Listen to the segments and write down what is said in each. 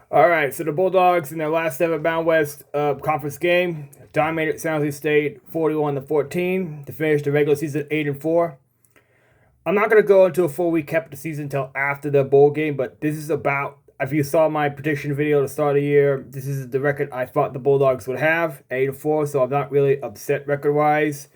All right, so the Bulldogs in their last ever Mountain West conference game dominated San Jose State 41-14 to finish the regular season 8-4. I'm not going to go into a full recap of the season until after the bowl game, but this is about, if you saw my prediction video at the start of the year, this is the record I thought the Bulldogs would have, 8-4, so I'm not really upset record-wise.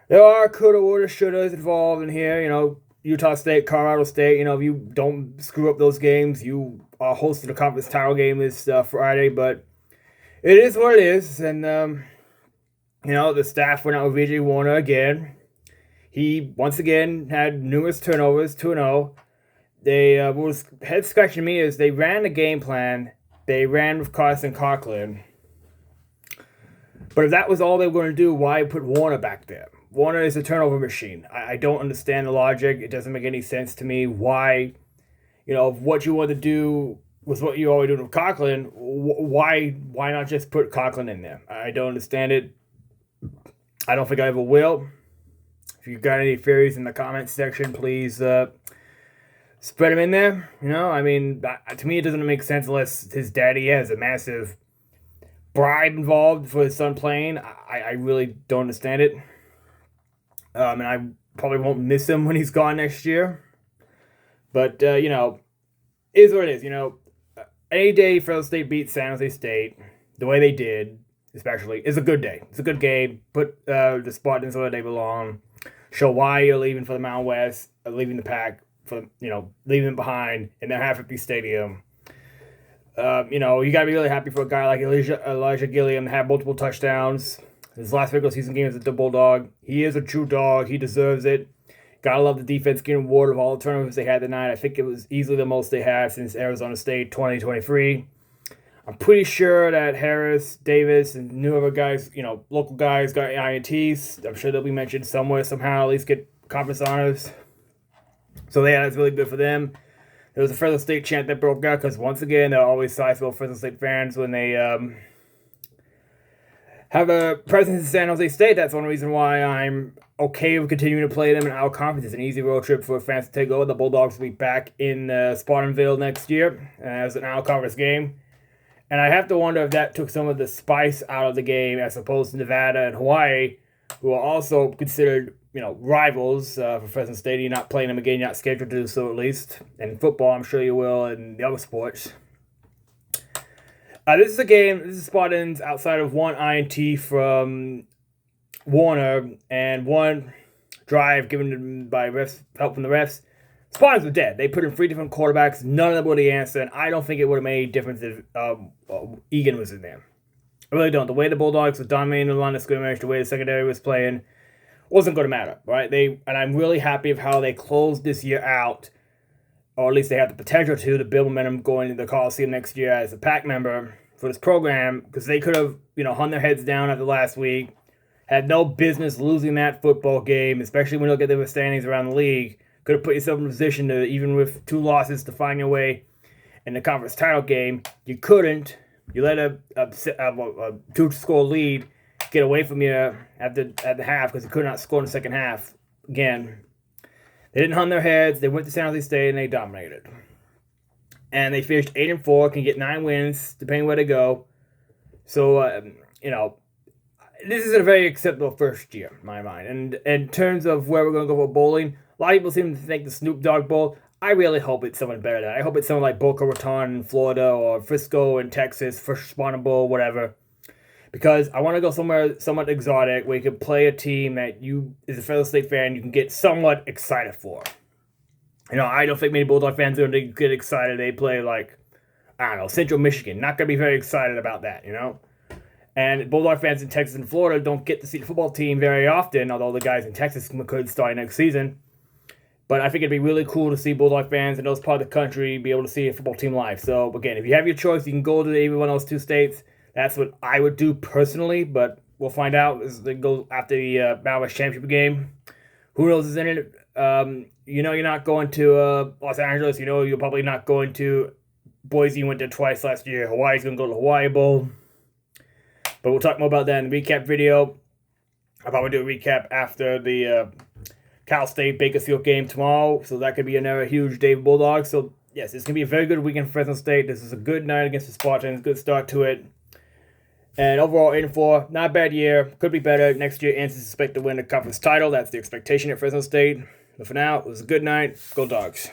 There are coulda, woulda, shouldas involved in here, Utah State, Colorado State. If you don't screw up those games, you are hosting a conference title game this Friday. But it is what it is. And, the staff went out with VJ Warner again. He, once again, had numerous turnovers, 2-0. What was head scratching me is they ran the game plan. They ran with Carson Coughlin. But if that was all they were going to do, why put Warner back there? Warner is a turnover machine. I don't understand the logic. It doesn't make any sense to me why, if what you want to do was what you always do with Coughlin, why not just put Coughlin in there? I don't understand it. I don't think I ever will. If you've got any theories in the comments section, please spread them in there. To me, it doesn't make sense unless his daddy has a massive bribe involved for his son playing. I really don't understand it. And I probably won't miss him when he's gone next year. But, is what it is. Any day Fresno State beats San Jose State, the way they did, especially, is a good day. It's a good game. Put the Spartans where they belong. Show why you're leaving for the Mountain West, leaving the pack, leaving them behind in their half-empty stadium. You got to be really happy for a guy like Elijah Gilliam to have multiple touchdowns. His last regular season game as a Bulldog. He is a true dog. He deserves it. Gotta love the defense getting rewarded of all the turnovers they had tonight. I think it was easily the most they had since Arizona State 2023. I'm pretty sure that Harris, Davis, and new other guys, local guys got INTs. I'm sure they'll be mentioned somewhere, somehow, at least get conference honors. So yeah, that's really good for them. There was a Fresno State chant that broke out because once again, they're always sizable Fresno State fans when they have a presence in San Jose State. That's one reason why I'm okay with continuing to play them in our conference. It's an easy road trip for fans to take over. The Bulldogs will be back in Spartanville next year as an our conference game. And I have to wonder if that took some of the spice out of the game as opposed to Nevada and Hawaii, who are also considered, rivals for Fresno State. You're not playing them again. You're not scheduled to do so, at least. And in football, I'm sure you will, and the other sports. This is a game. This is Spartans outside of one INT from Warner and one drive given by refs, help from the refs. Spartans were dead. They put in 3 different quarterbacks. None of them were the answer, and I don't think it would have made any difference if Egan was in there. I really don't. The way the Bulldogs were dominating the line of scrimmage, the way the secondary was playing, wasn't going to matter, right? And I'm really happy of how they closed this year out, or at least they have the potential to build momentum going into the Coliseum next year as a PAC member for this program, because they could have, hung their heads down after last week, had no business losing that football game, especially when you look at the standings around the league. Could have put yourself in a position to, even with 2 losses, to find your way in the conference title game. You couldn't. You let a 2-score lead get away from you at the half because you could not score in the second half. Again, they didn't hung their heads. They went to San Jose State and they dominated. And they finished 8-4, can get 9 wins depending where they go. So, this is a very acceptable first year, in my mind. And in terms of where we're going to go for bowling, a lot of people seem to think the Snoop Dogg Bowl. I really hope it's someone better than that. I hope it's someone like Boca Raton in Florida or Frisco in Texas, First Spartan Bowl, whatever. Because I want to go somewhere somewhat exotic where you can play a team that you, as a Fresno State fan, you can get somewhat excited for. I don't think many Bulldog fans are going to get excited. They play Central Michigan. Not going to be very excited about that, And Bulldog fans in Texas and Florida don't get to see the football team very often, although the guys in Texas could start next season. But I think it'd be really cool to see Bulldog fans in those parts of the country be able to see a football team live. So, again, if you have your choice, you can go to either one of those 2 states. That's what I would do personally, but we'll find out as they go after the Mountain West Championship game. Who knows is in it? You're not going to Los Angeles. You're probably not going to Boise. You went there twice last year. Hawaii's going to go to the Hawaii Bowl. But we'll talk more about that in the recap video. I'll probably do a recap after the Cal State Bakersfield game tomorrow. So that could be another huge day for Bulldogs. So, yes, it's going to be a very good weekend for Fresno State. This is a good night against the Spartans. Good start to it. And overall, 8-4, not a bad year. Could be better. Next year, Ansys expect to win the conference title. That's the expectation at Fresno State. But for now, it was a good night. Go Dogs.